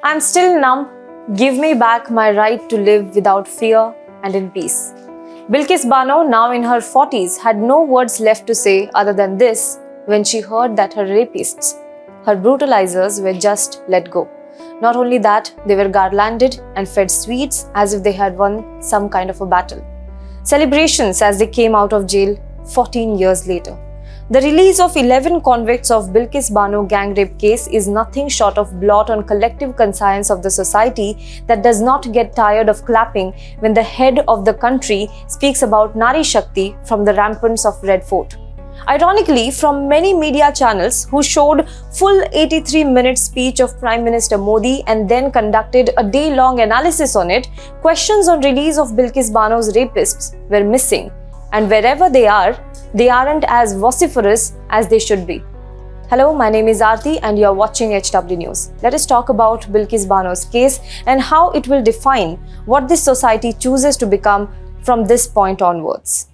I'm still numb. Give me back my right to live without fear and in peace. Bilkis Bano, now in her 40s, had no words left to say other than this when she heard that her rapists, her brutalisers, were just let go. Not only that, they were garlanded and fed sweets as if they had won some kind of a battle. Celebrations as they came out of jail 14 years later. The release of 11 convicts of Bilkis Bano gang rape case is nothing short of blot on collective conscience of the society that does not get tired of clapping when the head of the country speaks about Nari Shakti from the rampants of Red Fort. Ironically, from many media channels who showed full 83-minute speech of Prime Minister Modi and then conducted a day-long analysis on it, questions on release of Bilkis Bano's rapists were missing, and wherever they aren't as vociferous as they should be. Hello, my name is Aarti and you are watching HW News. Let us talk about Bilkis Bano's case and how it will define what this society chooses to become from this point onwards.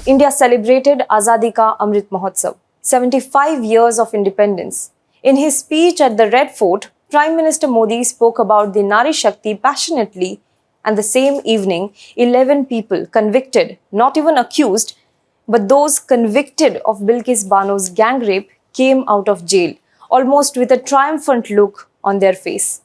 India celebrated Azadi Ka Amrit Mahotsav, 75 years of independence. In his speech at the Red Fort, Prime Minister Modi spoke about the Nari Shakti passionately, and the same evening, 11 people convicted, not even accused, but those convicted of Bilkis Bano's gang rape came out of jail, almost with a triumphant look on their face.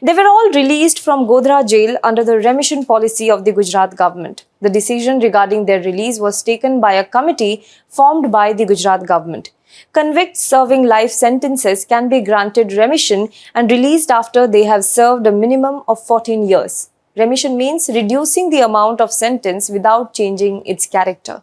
They were all released from Godhra jail under the remission policy of the Gujarat Govt. The decision regarding their release was taken by a committee formed by the Gujarat Govt. Convicts serving life sentences can be granted remission and released after they have served a minimum of 14 years. Remission means reducing the amount of sentence without changing its character.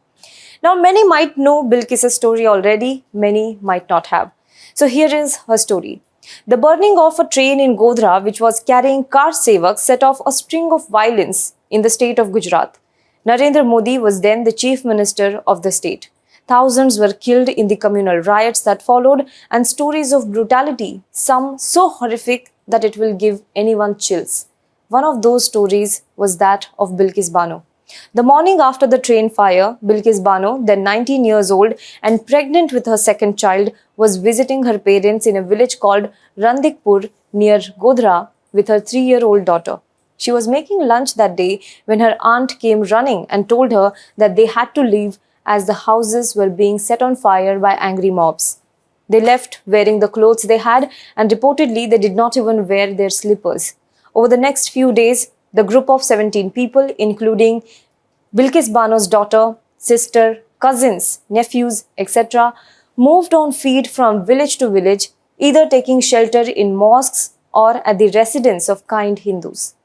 Now, many might know Bilkis' story already, many might not have. So here is her story. The burning of a train in Godhra, which was carrying car sevaks, set off a string of violence in the state of Gujarat. Narendra Modi was then the chief minister of the state. Thousands were killed in the communal riots that followed, and stories of brutality, some so horrific that it will give anyone chills. One of those stories was that of Bilkis Bano. The morning after the train fire, Bilkis Bano, then 19 years old and pregnant with her second child, was visiting her parents in a village called Randikpur near Godhra with her 3-year-old daughter. She was making lunch that day when her aunt came running and told her that they had to leave as the houses were being set on fire by angry mobs. They left wearing the clothes they had, and reportedly they did not even wear their slippers. Over the next few days, the group of 17 people, including Bilkis Bano's daughter, sister, cousins, nephews, etc., moved on feet from village to village, either taking shelter in mosques or at the residence of kind Hindus.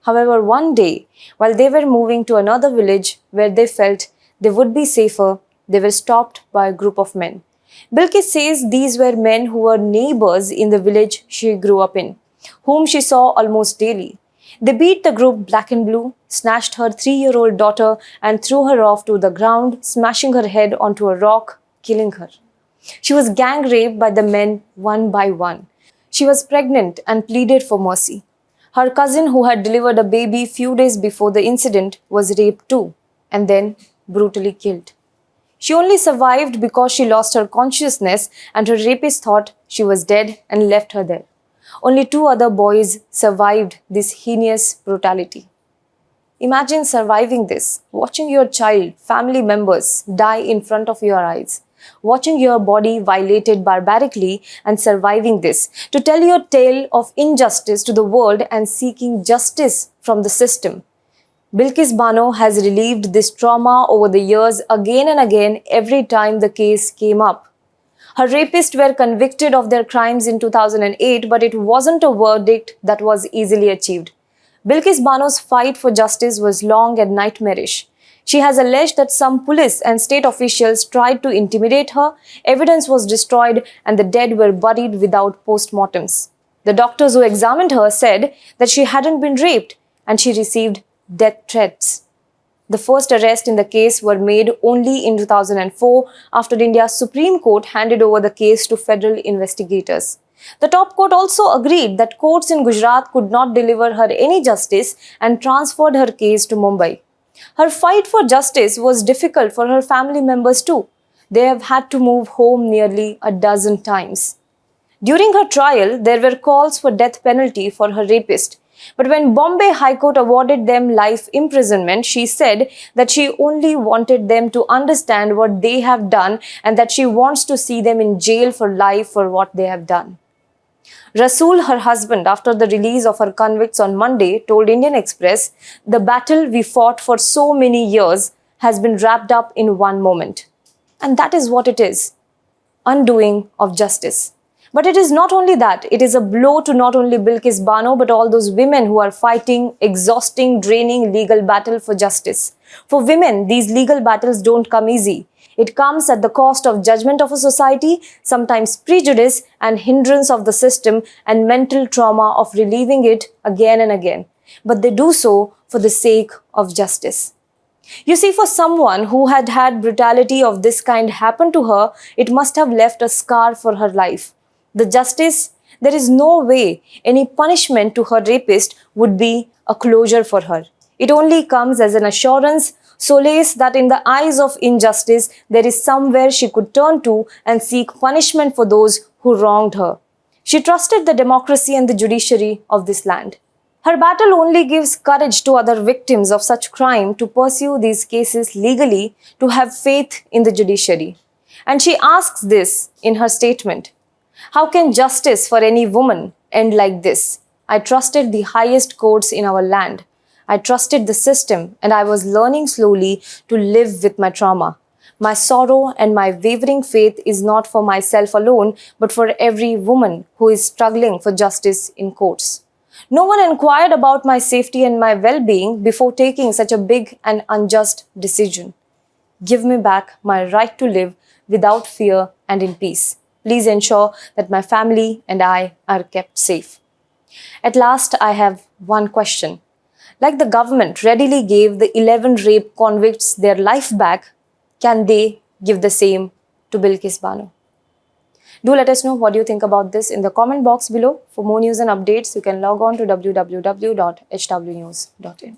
However, one day, while they were moving to another village where they felt they would be safer, they were stopped by a group of men. Bilkis says these were men who were neighbors in the village she grew up in, whom she saw almost daily. They beat the group black and blue, snatched her 3-year-old daughter and threw her off to the ground, smashing her head onto a rock, killing her. She was gang raped by the men one by one. She was pregnant and pleaded for mercy. Her cousin, who had delivered a baby few days before the incident, was raped too and then brutally killed. She only survived because she lost her consciousness and her rapist thought she was dead and left her there. Only 2 other boys survived this heinous brutality. Imagine surviving this, watching your child, family members die in front of your eyes, watching your body violated barbarically and surviving this, to tell your tale of injustice to the world and seeking justice from the system. Bilkis Bano has relieved this trauma over the years again and again every time the case came up. Her rapists were convicted of their crimes in 2008, but it wasn't a verdict that was easily achieved. Bilkis Bano's fight for justice was long and nightmarish. She has alleged that some police and state officials tried to intimidate her, evidence was destroyed, and the dead were buried without post-mortems. The doctors who examined her said that she hadn't been raped, and she received death threats. The first arrests in the case were made only in 2004 after India's Supreme Court handed over the case to federal investigators. The top court also agreed that courts in Gujarat could not deliver her any justice and transferred her case to Mumbai. Her fight for justice was difficult for her family members too. They have had to move home nearly a dozen times. During her trial, there were calls for death penalty for her rapist. But when Bombay High Court awarded them life imprisonment, she said that she only wanted them to understand what they have done and that she wants to see them in jail for life for what they have done. Rasool, her husband, after the release of her convicts on Monday, told Indian Express, "The battle we fought for so many years has been wrapped up in one moment." And that is what it is, undoing of justice. But it is not only that, it is a blow to not only Bilkis Bano but all those women who are fighting, exhausting, draining legal battle for justice. For women, these legal battles don't come easy. It comes at the cost of judgment of a society, sometimes prejudice and hindrance of the system and mental trauma of relieving it again and again. But they do so for the sake of justice. You see, for someone who had had brutality of this kind happen to her, it must have left a scar for her life. The justice, there is no way any punishment to her rapist would be a closure for her. It only comes as an assurance, solace that in the eyes of injustice, there is somewhere she could turn to and seek punishment for those who wronged her. She trusted the democracy and the judiciary of this land. Her battle only gives courage to other victims of such crime to pursue these cases legally, to have faith in the judiciary. And she asks this in her statement. How can justice for any woman end like this? I trusted the highest courts in our land. I trusted the system and I was learning slowly to live with my trauma. My sorrow and my wavering faith is not for myself alone, but for every woman who is struggling for justice in courts. No one inquired about my safety and my well-being before taking such a big and unjust decision. Give me back my right to live without fear and in peace. Please ensure that my family and I are kept safe. At last, I have one question. Like the government readily gave the 11 rape convicts their life back, can they give the same to Bilkis Bano? Do let us know what you think about this in the comment box below. For more news and updates, you can log on to www.hwnews.in.